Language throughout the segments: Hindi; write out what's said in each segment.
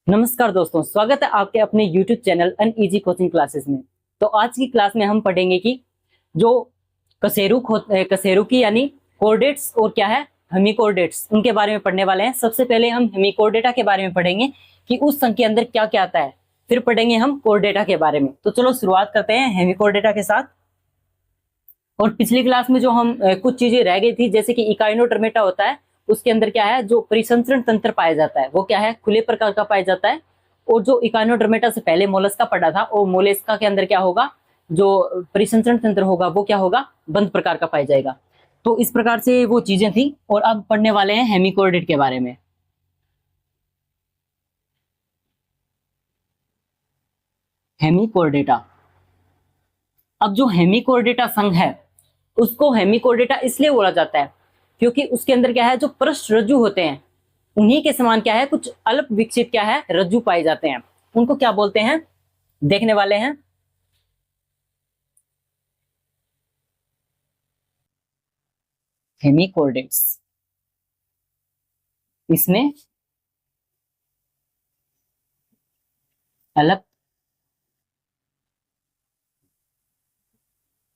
नमस्कार दोस्तों, स्वागत है आपके अपने YouTube चैनल अन ईजी कोचिंग क्लासेस में। तो आज की क्लास में हम पढ़ेंगे कि जो कशेरुकी यानी कोऑर्डिनेट्स और क्या है हेमिकोऑर्डिनेट्स, उनके बारे में पढ़ने वाले हैं। सबसे पहले हम हेमिकोऑर्डिनेटा के बारे में पढ़ेंगे कि उस संख्या के अंदर क्या क्या आता है, फिर पढ़ेंगे हम कोऑर्डिनेटा के बारे में। तो चलो शुरुआत करते हैं हेमिकोऑर्डिनेटा के साथ। और पिछली क्लास में जो हम कुछ चीजें रह गई थी, जैसे कि इकाइनोडर्मेटा होता है, उसके अंदर क्या है जो परिसंचरण तंत्र पाया जाता है वो क्या है खुले प्रकार का पाया जाता है। और जो इकाइनोडर्मेटा से पहले मोलस्का पढ़ा था, और मोलस्का के अंदर क्या होगा, जो परिसंचरण तंत्र होगा वो क्या होगा, बंद प्रकार का पाया जाएगा। तो इस प्रकार से वो चीजें थी। और अब पढ़ने वाले हैं हेमिकोऑर्डिनेट के बारे में। हेमिकोऑर्डिनेटा। अब जो हेमिकोऑर्डिनेटा संघ है उसको हेमिकोऑर्डिनेटा इसलिए बोला जाता है क्योंकि उसके अंदर क्या है जो पृष्ठ रज्जु होते हैं, उन्हीं के समान क्या है कुछ अल्प विकसित क्या है रज्जु पाए जाते हैं। उनको क्या बोलते हैं देखने वाले हैं। हेमिकोऑर्डिनेट्स। इसमें अल्प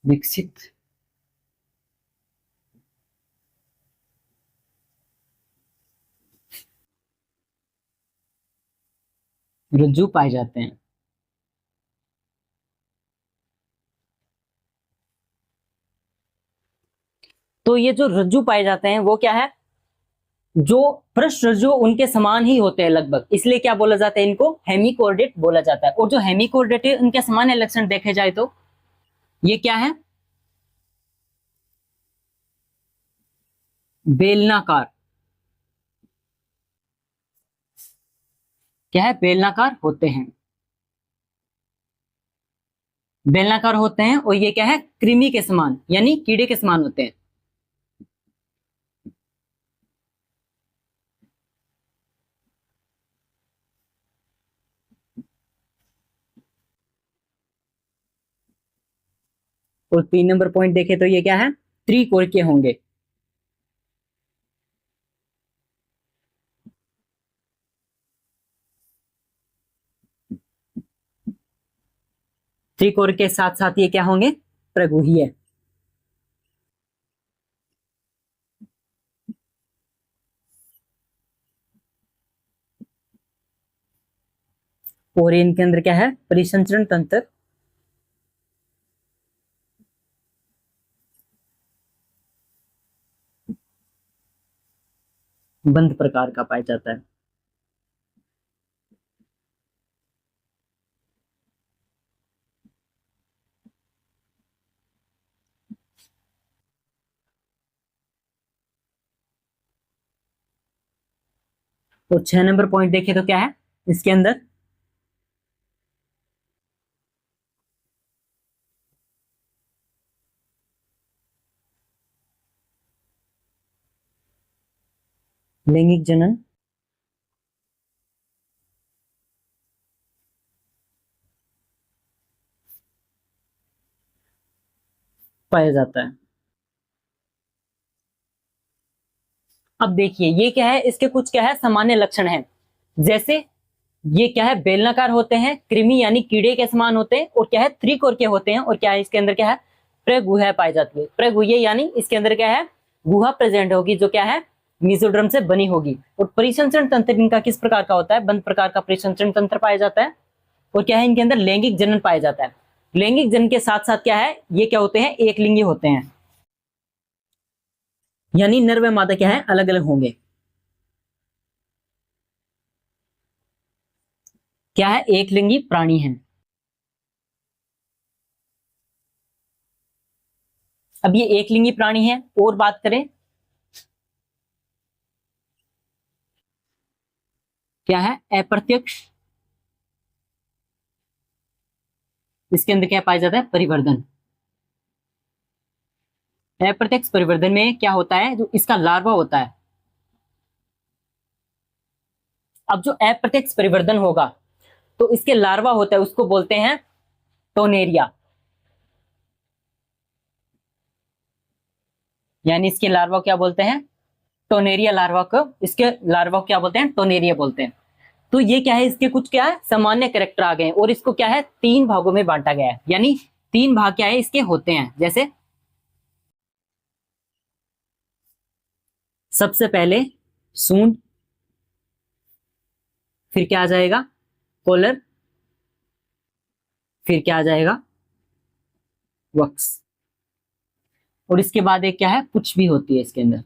विकसित रज्जु पाए जाते हैं। तो ये जो रज्जु पाए जाते हैं वो क्या है, जो पृष्ठ रज्जु उनके समान ही होते हैं लगभग, इसलिए क्या बोला जाता है, इनको हेमिकोऑर्डिनेट बोला जाता है। और जो हेमिकोऑर्डिनेट है उनके सामान्य लक्षण देखे जाए तो ये क्या है, बेलनाकार। क्या है, बेलनाकार होते हैं। बेलनाकार होते हैं और ये क्या है कृमि के समान यानी कीड़े के समान होते हैं। और 3 नंबर पॉइंट देखे तो ये क्या है, त्रिकोणीय होंगे। त्रिकोण के साथ साथ ये क्या होंगे, प्रगुहीय। और इनके अंदर क्या है, परिसंचरण तंत्र बंद प्रकार का पाया जाता है। और 6 नंबर पॉइंट देखे तो क्या है इसके अंदर, लैंगिक जनन पाया जाता है। अब देखिए ये क्या है, इसके कुछ क्या है सामान्य लक्षण हैं। जैसे ये क्या है, बेलनाकार होते हैं, कृमि यानी कीड़े के समान होते हैं, और क्या है त्रिकोण के होते हैं। और क्या है इसके अंदर क्या है, प्रगुहा पाई जाती है। प्रगुहा यानी इसके अंदर क्या है, गुहा प्रेजेंट होगी जो क्या है मेसोडर्म से बनी होगी। और परिसंचरण तंत्र इनका किस प्रकार का होता है, बंद प्रकार का परिसंचरण तंत्र पाया जाता है। और क्या है इनके अंदर लैंगिक जनन पाया जाता है। लैंगिक जनन के साथ साथ क्या है, ये क्या होते हैं, एक लिंगी होते हैं, यानी नर व मादा क्या है अलग अलग होंगे। क्या है, एक लिंगी प्राणी है। अब ये एक लिंगी प्राणी है। और बात करें, क्या है अप्रत्यक्ष, इसके अंदर क्या पाया जाता है, परिवर्धन। अप्रत्यक्ष परिवर्धन में क्या होता है, जो इसका लार्वा होता है। अब जो अप्रत्यक्ष परिवर्धन होगा तो इसके लार्वा होता है, उसको बोलते हैं टोनेरिया, यानी इसके लार्वा क्या बोलते हैं, टोनेरिया लार्वा को, इसके लार्वा को क्या बोलते हैं, टोनेरिया बोलते हैं। तो ये क्या है, इसके कुछ क्या है सामान्य कैरेक्टर आ गए हैं और इसको क्या है 3 भागों में बांटा गया है, यानी 3 भाग क्या है इसके होते हैं। जैसे सबसे पहले सूंड, फिर क्या आ जाएगा कॉलर, फिर क्या आ जाएगा वक्स, और इसके बाद एक क्या है पुछ भी होती है इसके अंदर।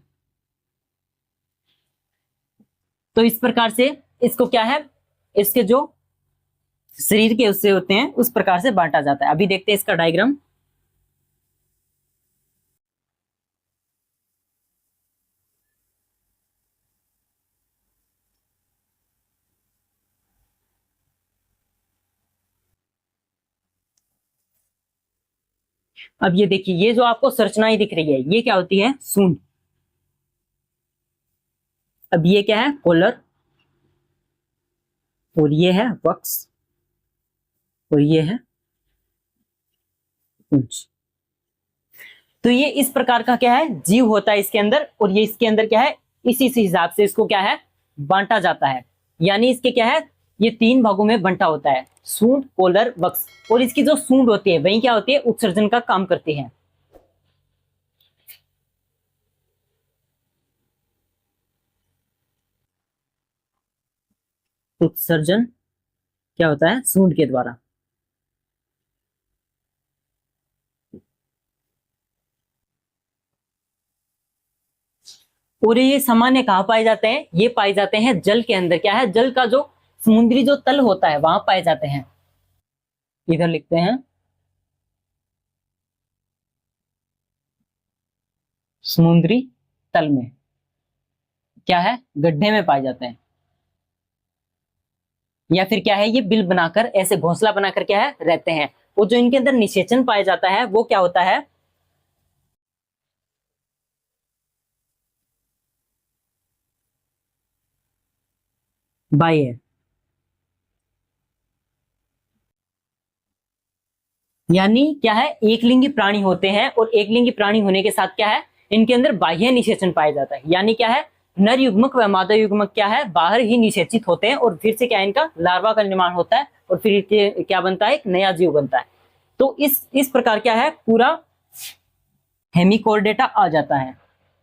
तो इस प्रकार से इसको क्या है, इसके जो शरीर के उससे होते हैं उस प्रकार से बांटा जाता है। अभी देखते हैं इसका डायग्राम। अब ये देखिए, ये जो आपको संरचनाएं दिख रही है ये क्या होती है सूंड। अब ये क्या है कॉलर, और ये है वक्स, और ये है पूंछ। तो ये इस प्रकार का क्या है जीव होता है इसके अंदर, और ये इसके अंदर क्या है इसी हिसाब से इसको क्या है बांटा जाता है। यानी इसके क्या है ये 3 भागों में बंटा होता है, सूंड, कॉलर, वक्स। और इसकी जो सूंड होती है वही क्या होती है उत्सर्जन का काम करती है। उत्सर्जन क्या होता है सूंड के द्वारा। और ये सामान्य कहाँ पाए जाते हैं, ये पाए जाते हैं जल के अंदर। क्या है जल का जो समुद्री जो तल होता है वहां पाए जाते हैं। इधर लिखते हैं समुद्री तल में, क्या है गड्ढे में पाए जाते हैं, या फिर क्या है ये बिल बनाकर ऐसे घोंसला बनाकर क्या है रहते हैं। और जो इनके अंदर निषेचन पाया जाता है वो क्या होता है बाह्य, यानी क्या है एक लिंगी प्राणी होते हैं, और एक लिंगी प्राणी होने के साथ क्या है इनके अंदर बाह्य निषेचन पाया जाता है। यानी क्या है नर युग्मक व मादा युग्मक क्या है बाहर ही निषेचित होते हैं, और फिर से क्या है इनका लार्वा का निर्माण होता है, और फिर क्या बनता है एक नया जीव बनता है। तो इस प्रकार क्या है पूरा हेमिकोर्डेटा आ जाता है।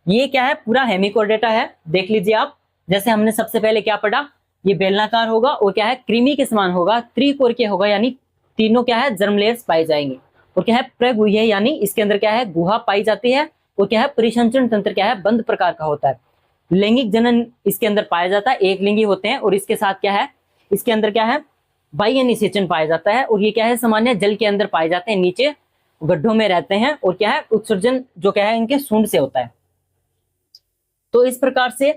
ये क्या है पूरा हेमिकोर्डेटा है, देख लीजिए आप। जैसे हमने सबसे पहले क्या पढ़ा, ये बेलनाकार होगा और क्या है कृमि के समान होगा, त्रिकोर के होगा, यानी तीनों क्या है जर्म लेयर्स पाए जाएंगे। और क्या है प्रगुह्य, यानी इसके अंदर क्या है गुहा पाई जाती है, और क्या है परिसंचरण तंत्र क्या है बंद प्रकार का होता है। लैंगिक जनन इसके अंदर पाया जाता है, एक लिंगी होते हैं, और इसके साथ क्या है इसके अंदर क्या है बाह्य निषेचन पाया जाता है। और ये क्या है सामान्य जल के अंदर पाए जाते हैं, नीचे गड्ढों में रहते हैं, और क्या है उत्सर्जन जो क्या है इनके सूंड से होता है। तो इस प्रकार से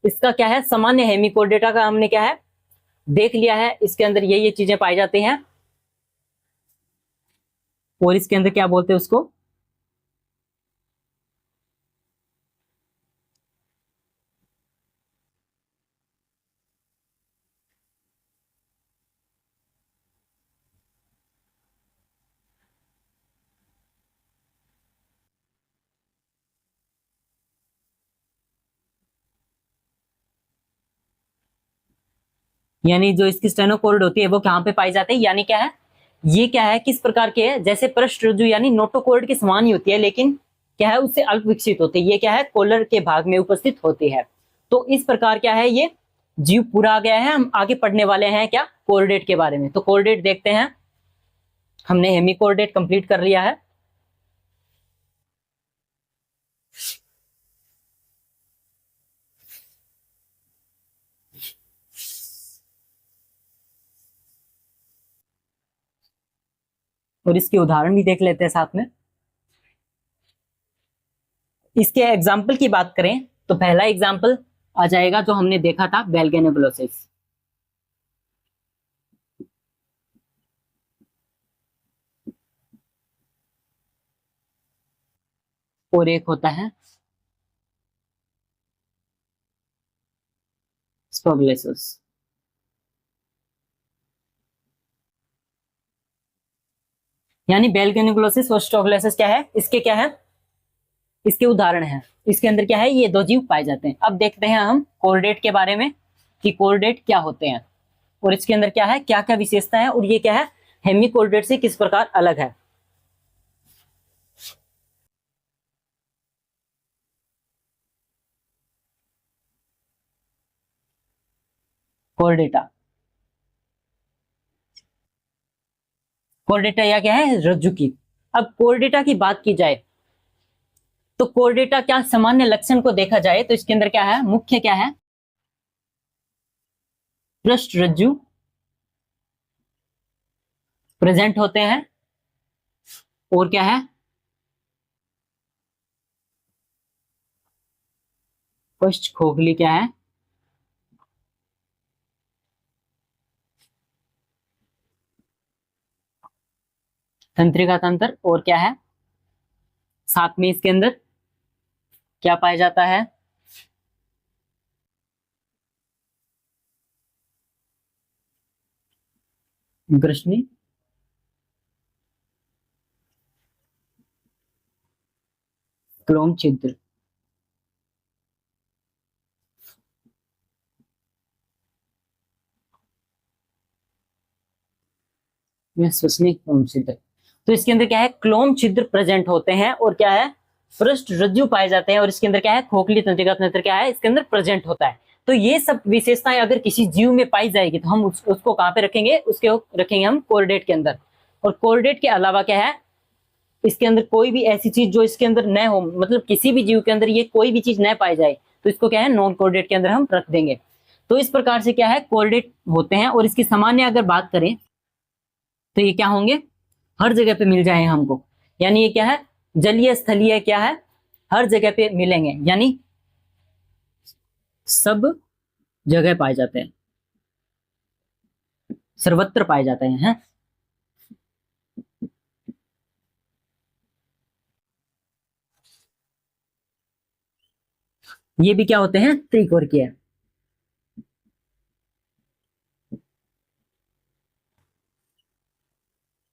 इसका क्या है सामान्य हेमिकोर्डेटा का हमने क्या है देख लिया है। इसके अंदर ये चीजें पाई जाती हैं, और इसके अंदर क्या बोलते हैं उसको यानी जो इसकी स्टेनोकोर्ड होती है वो कहाँ पे पाई जाती है। यानी क्या है ये क्या है किस प्रकार के है जैसे पृष्ठरज्जु यानी नोटोकोर्ड के समान ही होती है, लेकिन क्या है उससे अल्प विकसित होती है। ये क्या है कॉलर के भाग में उपस्थित होती है। तो इस प्रकार क्या है ये जीव पूरा आ गया है। हम आगे पढ़ने वाले हैं क्या कोर्डेट के बारे में। तो कोर्डेट देखते हैं, हमने हेमिकोर्डेट कंप्लीट कर लिया है। और इसके उदाहरण भी देख लेते हैं साथ में। इसके एग्जाम्पल की बात करें तो पहला एग्जाम्पल आ जाएगा जो हमने देखा था बेलगेनोग्लोसिस। और एक होता है स्पोगलेसिस। यानी बेलगेनोग्लोसिस और स्टोगलेसिस क्या है इसके क्या है इसके उदाहरण हैं। इसके अंदर क्या है ये दो जीव पाए जाते हैं। अब देखते हैं हम कोर्डेट के बारे में कि कोर्डेट क्या होते हैं। और इसके अंदर क्या है, क्या क्या विशेषता है, और ये क्या है, हेमिकोर्डेट से किस प्रकार अलग है। कोर्डेटा, कोर्डेटा या क्या है, रज्जु की। अब कोर्डेटा की बात की जाए तो कोर्डेटा क्या सामान्य लक्षण को देखा जाए तो इसके अंदर क्या है, मुख्य क्या है, पृष्ठ रज्जु प्रेजेंट होते हैं, और क्या है, पृष्ठ खोखली क्या है, तंत्रिका तंत्र, और क्या है, साथ में इसके अंदर क्या पाया जाता है, ग्रसनी, क्लोम छिद्र। क्लोम छिद्र, तो इसके अंदर क्या है, क्लोम छिद्र प्रेजेंट होते हैं, और क्या है, पृष्ठ रज्जु पाए जाते हैं, और इसके अंदर क्या है, खोखली तंत्रिका तंत्र क्या है, इसके अंदर प्रेजेंट होता है। तो ये सब विशेषताएं अगर किसी जीव में पाई जाएगी तो हम उसको कहां पे रखेंगे, उसके रखेंगे हम कोर्डेट के अंदर। और कोर्डेट के अलावा क्या है, इसके अंदर कोई भी ऐसी चीज जो इसके अंदर न हो, मतलब किसी भी जीव के अंदर ये कोई भी चीज न पाई जाए तो इसको क्या है, नॉन कोर्डेट के अंदर हम रख देंगे। तो इस प्रकार से क्या है, कोर्डेट होते हैं। और इसकी सामान्य अगर बात करें तो ये क्या होंगे, हर जगह पे मिल जाए हमको, यानी ये क्या है, जलीय स्थलीय क्या है, हर जगह पे मिलेंगे, यानी सब जगह पाए जाते हैं, सर्वत्र पाए जाते हैं, है? ये भी क्या होते हैं, त्रिकोर्कीय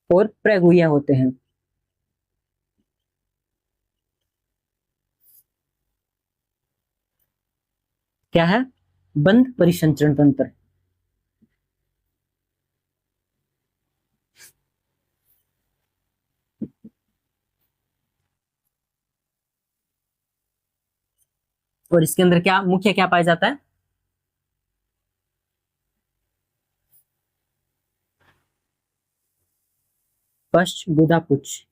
और प्रगुह्य होते हैं। क्या है, बंद परिसंचरण तंत्र। और इसके अंदर क्या मुख्य क्या पाया जाता है, पश्च गुदा पुच्छ।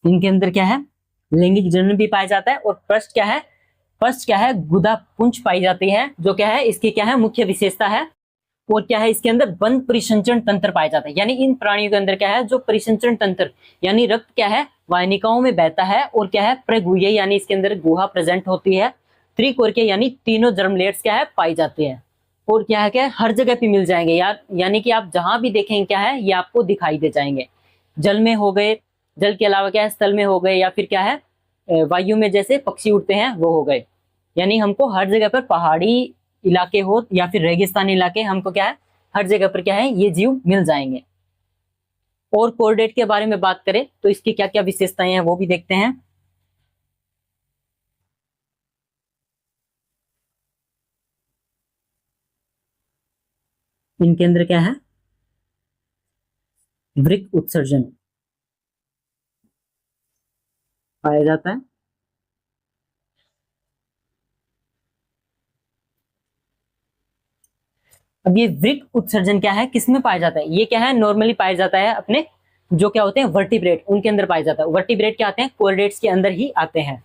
इनके अंदर क्या है, लैंगिक जनन भी पाया जाता है, और पृष्ठ क्या है, पश्च क्या है, गुदा पुंछ पाई जाती है, जो क्या है, इसकी क्या है, मुख्य विशेषता है। और क्या है, इसके अंदर बंद परिसंचरण तंत्र पाया जाता है, यानी इन प्राणियों के अंदर क्या है, जो परिसंचरण तंत्र, यानी रक्त क्या है, वाहिनिकाओं में बहता है, और क्या है, प्रगुह्य यानी इसके अंदर गुहा प्रेजेंट होती है, त्रिकोर्कीय यानी तीनों जर्म लेयर्स क्या है, पाई जाते हैं। और क्या है, क्या है, हर जगह पे मिल जाएंगे यार, यानी कि आप जहां भी देखेंगे क्या है, ये आपको दिखाई दे जाएंगे। जल में हो गए, जल के अलावा क्या है, स्थल में हो गए, या फिर क्या है, वायु में जैसे पक्षी उड़ते हैं वो हो गए। यानी हमको हर जगह पर, पहाड़ी इलाके हो या फिर रेगिस्तानी इलाके, हमको क्या है, हर जगह पर क्या है, ये जीव मिल जाएंगे। और कोर्डेट के बारे में बात करें तो इसकी क्या क्या विशेषताएं हैं वो भी देखते हैं। इनके अंदर क्या है, वृक्क उत्सर्जन पाया जाता है। अब ये वृक्क उत्सर्जन क्या है, किसमें पाया जाता है, ये क्या है, नॉर्मली पाया जाता है अपने जो क्या होते हैं, वर्टिब्रेट, उनके अंदर पाया जाता है। वर्टिब्रेट क्या आते हैं, कोर्डेट्स के अंदर ही आते हैं।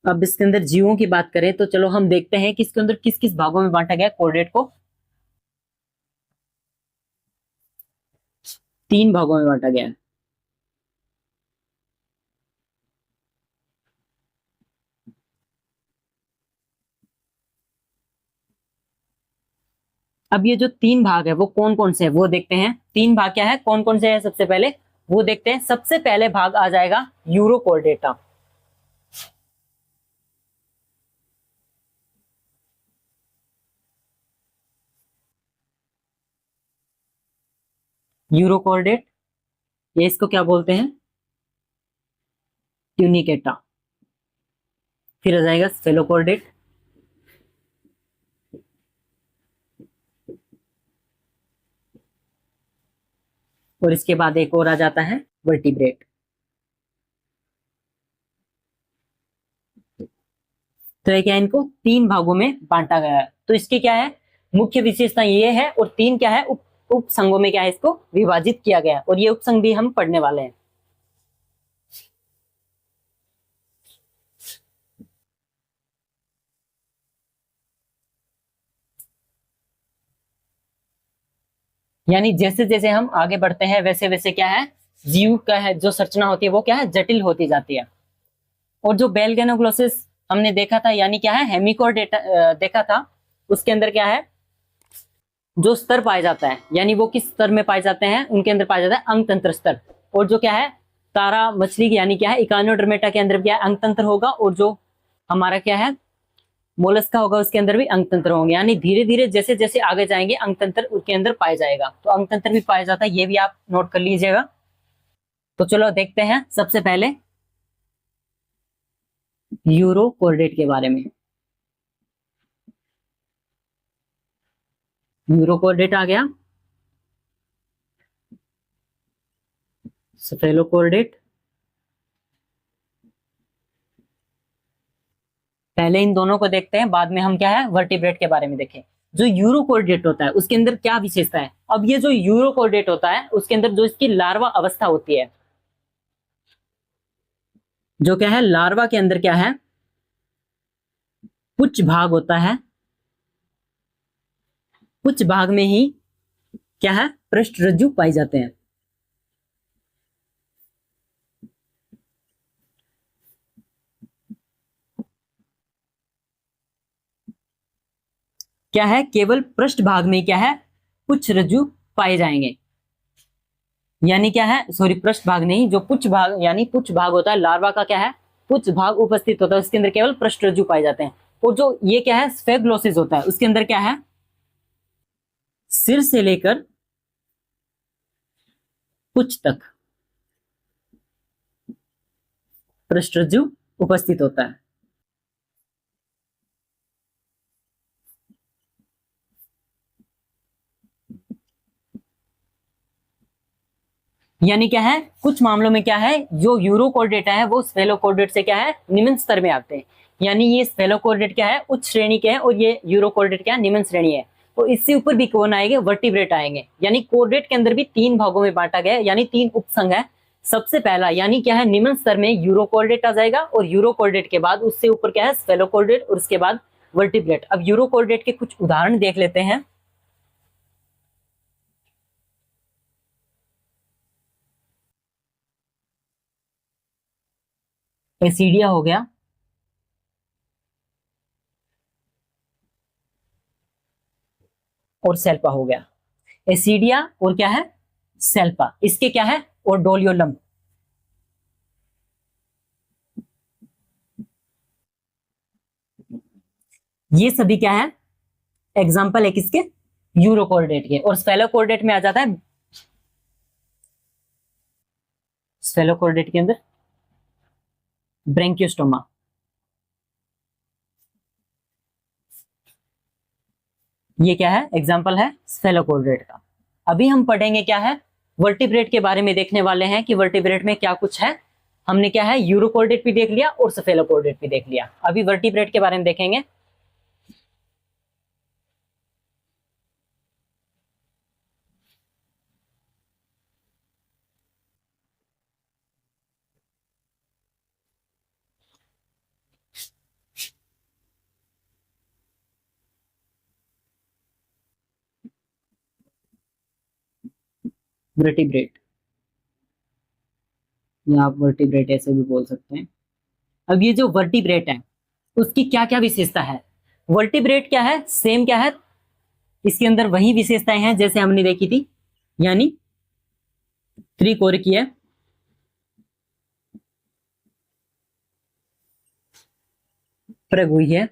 अब इसके अंदर जीवों की बात करें तो चलो हम देखते हैं कि इसके अंदर किस किस भागों में बांटा गया कोर्डेट को। 3 भागों में बांटा गया है। अब ये जो 3 भाग है वो कौन कौन से है वो देखते हैं। 3 भाग क्या है, कौन कौन से है, सबसे पहले वो देखते हैं। सबसे पहले भाग आ जाएगा यूरोकोर्डेटा। यूरोकॉर्डेट, ये इसको क्या बोलते हैं, ट्यूनिकेटा। फिर आ जाएगा स्फेलोकॉर्डेट, और इसके बाद एक और आ जाता है वर्टिब्रेट। तो ये क्या है, इनको तीन भागों में बांटा गया है। तो इसके क्या है मुख्य विशेषता ये है, और तीन क्या है उप संघों में क्या है इसको विभाजित किया गया है, और ये उपसंघ भी हम पढ़ने वाले हैं। यानी जैसे जैसे हम आगे बढ़ते हैं वैसे वैसे क्या है जीव का है जो संरचना होती है वो क्या है जटिल होती जाती है। और जो बेल गैनोग्लोसिस हमने देखा था, यानी क्या है हेमिकोर्डेटा देखा था, उसके अंदर क्या है जो स्तर पाया जाता है, यानी वो किस स्तर में पाए जाते हैं, उनके अंदर पाया जाता है अंग तंत्र स्तर। और जो क्या है तारा मछली यानी क्या है इकानोडर्मेटा के अंदर क्या है अंग तंत्र होगा, और जो हमारा क्या है मोलस्का होगा उसके अंदर भी अंग तंत्र होंगे। यानी धीरे धीरे जैसे जैसे आगे जाएंगे अंग तंत्र उसके अंदर पाया जाएगा। तो अंग तंत्र भी पाया जाता है, ये भी आप नोट कर लीजिएगा। तो चलो देखते हैं सबसे पहले यूरोकोर्डेट के बारे में। यूरोकोर्डेट आ गया, स्फेलोकोर्डेट। पहले इन दोनों को देखते हैं, बाद में हम क्या है वर्टिब्रेट के बारे में देखें। जो यूरोकोर्डेट होता है उसके अंदर क्या विशेषता है। अब ये जो यूरोकोर्डेट होता है उसके अंदर जो इसकी लार्वा अवस्था होती है, जो क्या है लार्वा के अंदर क्या है पुच्छ भाग होता है, पुच्छ भाग में ही क्या है पृष्ठरज्जु पाई जाते हैं। क्या है केवल पृष्ठ भाग में क्या है पुच्छ रज्जु पाए जाएंगे। यानी क्या है सॉरी पृष्ठ भाग नहीं, जो पुच्छ भाग यानी पुच्छ भाग होता है लार्वा का क्या है पुच्छ भाग उपस्थित होता है, उसके अंदर केवल पृष्ठ रज्जु पाए जाते हैं। और जो ये क्या है स्फेग्लोसिस होता है उसके अंदर क्या है सिर से लेकर पुच्छ तक पृष्ठ रज्जु उपस्थित होता है। यानी क्या है कुछ मामलों में क्या है जो यूरोकोर्डेट है वो स्फेलोकोर्डेट से क्या है निम्न स्तर में आते हैं। यानी ये स्फेलोकोर्डेट क्या है उच्च श्रेणी के हैं, और ये यूरोकोर्डेट क्या है निम्न श्रेणी है। तो इससे ऊपर भी कौन आएंगे वर्टिब्रेट आएंगे। यानी कोर्डेट के अंदर भी तीन भागों में बांटा गया है, यानी तीन उपसंघ है। सबसे पहला यानी क्या है निम्न स्तर में यूरोकोर्डेट आ जाएगा, और यूरोकोर्डेट के बाद उससे ऊपर क्या है स्फेलोकोर्डेट, और उसके बाद वर्टिब्रेट। अब यूरोकोर्डेट के कुछ उदाहरण देख लेते हैं। एसीडिया हो गया, और सेल्पा हो गया। एसिडिया और क्या है सेल्पा, इसके क्या है और डोलियोलम। ये सभी क्या है एग्जाम्पल है किसके यूरोकोर्डेट के। और स्फेलोकोर्डेट में आ जाता है स्फेलोकोर्डेट के अंदर ब्रेंकियोस्टोमा। ये क्या है एग्जाम्पल है स्फेलोकोर्डेट का। अभी हम पढ़ेंगे क्या है वर्टिब्रेट के बारे में, देखने वाले हैं कि वर्टिब्रेट में क्या कुछ है। हमने क्या है यूरोकोर्डेट भी देख लिया और स्फेलोकोर्डेट भी देख लिया, अभी वर्टिब्रेट के बारे में देखेंगे। वर्टिब्रेट या आप वर्टिब्रेट ऐसे भी बोल सकते हैं। अब ये जो वर्टिब्रेट है उसकी क्या क्या विशेषता है। वर्टिब्रेट क्या है सेम क्या है इसके अंदर वही विशेषताएं हैं जैसे हमने देखी थी, यानी त्रिकोणीय, प्रगुह्य,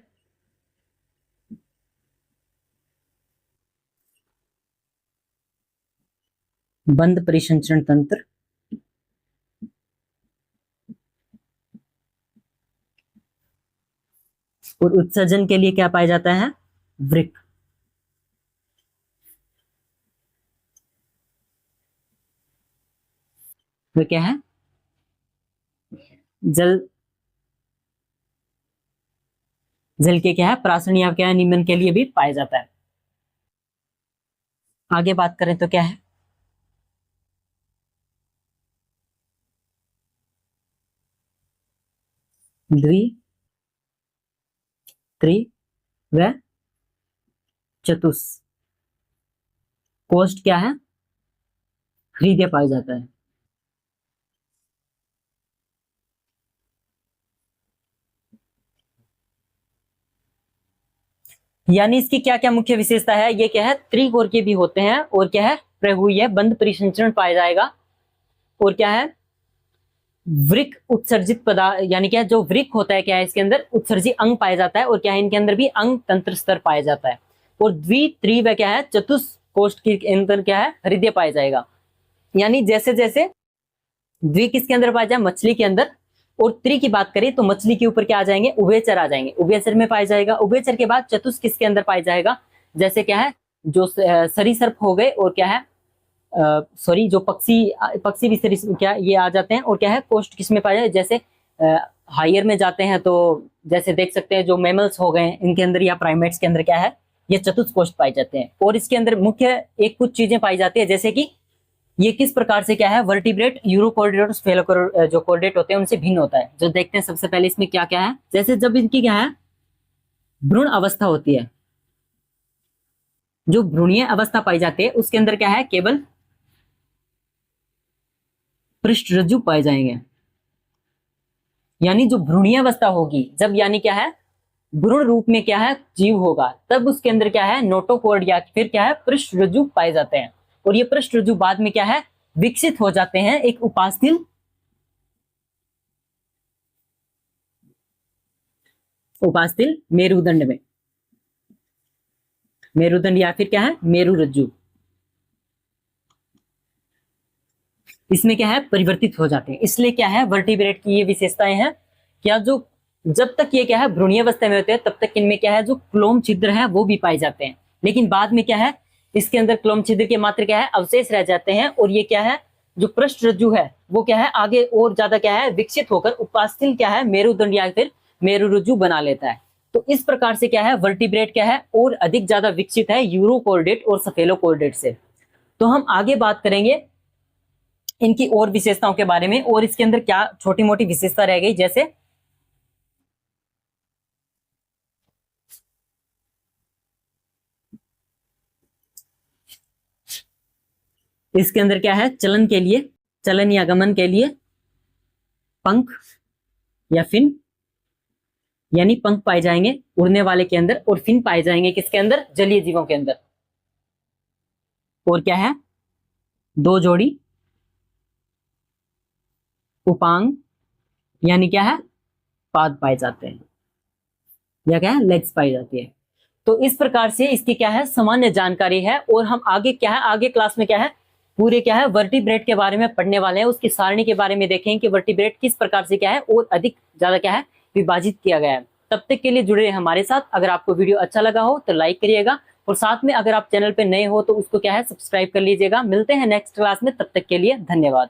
बंद परिसंचरण तंत्र, और उत्सर्जन के लिए क्या पाया जाता है? वृक्क। वो क्या है? जल जल के क्या है? प्राशन या क्या है? निम्न के लिए भी पाया जाता है। आगे बात करें तो क्या है? द्वि, त्रि व चतुष कोष्ठ क्या है? हृदय पाया जाता है। यानी इसकी क्या क्या मुख्य विशेषता है? ये क्या है? त्रिकोर के भी होते हैं, और क्या है? प्रहुय बंद परिसंचरण पाया जाएगा, और क्या है? वृक्क उत्सर्जित पदार्थ, यानी क्या है? जो वृक्क होता है क्या है? इसके अंदर उत्सर्जित अंग पाया जाता है, और क्या है? इनके अंदर भी अंग तंत्र स्तर पाया जाता है। और द्वि, त्रि व क्या है? चतुष्कोष्ठ के अंदर क्या है? हृदय पाया जाएगा। यानी जैसे जैसे द्वि किसके अंदर पाया जाए? मछली के अंदर। और त्रि की बात करें तो मछली के ऊपर क्या आ जाएंगे? उभयचर आ जाएंगे, उभयचर में पाया जाएगा। उभयचर के बाद चतुष किसके अंदर पाया जाएगा? जैसे क्या है? जो सरीसृप हो गए, और क्या है? सॉरी, जो पक्षी भी सरीसृप क्या ये आ जाते हैं। और क्या है? कोष्ठ किसमें पाया जाए? जैसे हायर में जाते हैं तो जैसे देख सकते हैं, जो मैमल्स हो गए इनके अंदर या प्राइमेट्स के अंदर क्या है? ये चतुष्कोष्ठ पाए जाते हैं। और इसके अंदर मुख्य एक कुछ चीजें पाई जाती है, जैसे कि ये किस प्रकार से क्या है? वर्टिब्रेट, यूरोकॉर्डेट और स्फेलोकॉर्डेट जो कॉर्डेट होते हैं उनसे भिन्न होता है। जो देखते हैं सबसे पहले इसमें क्या क्या है। जैसे जब इनकी क्या है? भ्रूण अवस्था होती है, जो भ्रूणीय अवस्था पाई जाती है उसके अंदर क्या है? केवल पृष्ठरज्जु पाए जाएंगे। यानी जो भ्रूणीय अवस्था होगी जब, यानी क्या है? भ्रूण रूप में क्या है? जीव होगा, तब उसके अंदर क्या है? नोटोकॉर्ड या फिर क्या है? पृष्ठरज्जु पाए जाते हैं। और ये पृष्ठरज्जु बाद में क्या है? विकसित हो जाते हैं एक उपास्थिल मेरुदंड में। मेरुदंड या फिर क्या है? मेरुरज्जु, इसमें क्या है? परिवर्तित हो जाते हैं। इसलिए क्या है? वर्टिब्रेट की ये विशेषताएं हैं क्या? जो जब तक ये क्या है? भ्रूणीय अवस्था में होते हैं तब तक इनमें क्या है? जो क्लोम छिद्र है वो भी पाए जाते हैं, लेकिन बाद में क्या है? इसके अंदर क्लोम छिद्र के मात्र क्या है? अवशेष रह जाते हैं। और ये क्या है? जो पृष्ठरज्जु है वो क्या है? आगे और ज्यादा क्या है? विकसित होकर उपास्थिल क्या है? मेरुदंड या फिर मेरुरज्जु बना लेता है। तो इस प्रकार से क्या है? वर्टिब्रेट क्या है? और अधिक ज्यादा विकसित है यूरोकॉर्डेट और स्फेलोकॉर्डेट से। तो हम आगे बात करेंगे इनकी और विशेषताओं के बारे में, और इसके अंदर क्या छोटी मोटी विशेषता रह गई। जैसे इसके अंदर क्या है? चलन के लिए, चलन या गमन के लिए पंख या फिन, यानी पंख पाए जाएंगे उड़ने वाले के अंदर, और फिन पाए जाएंगे किसके अंदर? जलीय जीवों के अंदर। और क्या है? दो जोड़ी उपांग, यानी क्या है? पाद पाए जाते हैं, या क्या है? लेग्स पाई जाती है। तो इस प्रकार से इसकी क्या है? सामान्य जानकारी है। और हम आगे क्या है? आगे क्लास में क्या है? पूरे क्या है? वर्टिब्रेट के बारे में पढ़ने वाले हैं, उसकी सारणी के बारे में देखेंगे कि वर्टिब्रेट किस प्रकार से क्या है? और अधिक ज्यादा क्या है? विभाजित किया गया है। तब तक के लिए जुड़े रहे हमारे साथ। अगर आपको वीडियो अच्छा लगा हो तो लाइक करिएगा, और साथ में अगर आप चैनल पे नए हो तो उसको क्या है? सब्सक्राइब कर लीजिएगा। मिलते हैं नेक्स्ट क्लास में, तब तक के लिए धन्यवाद।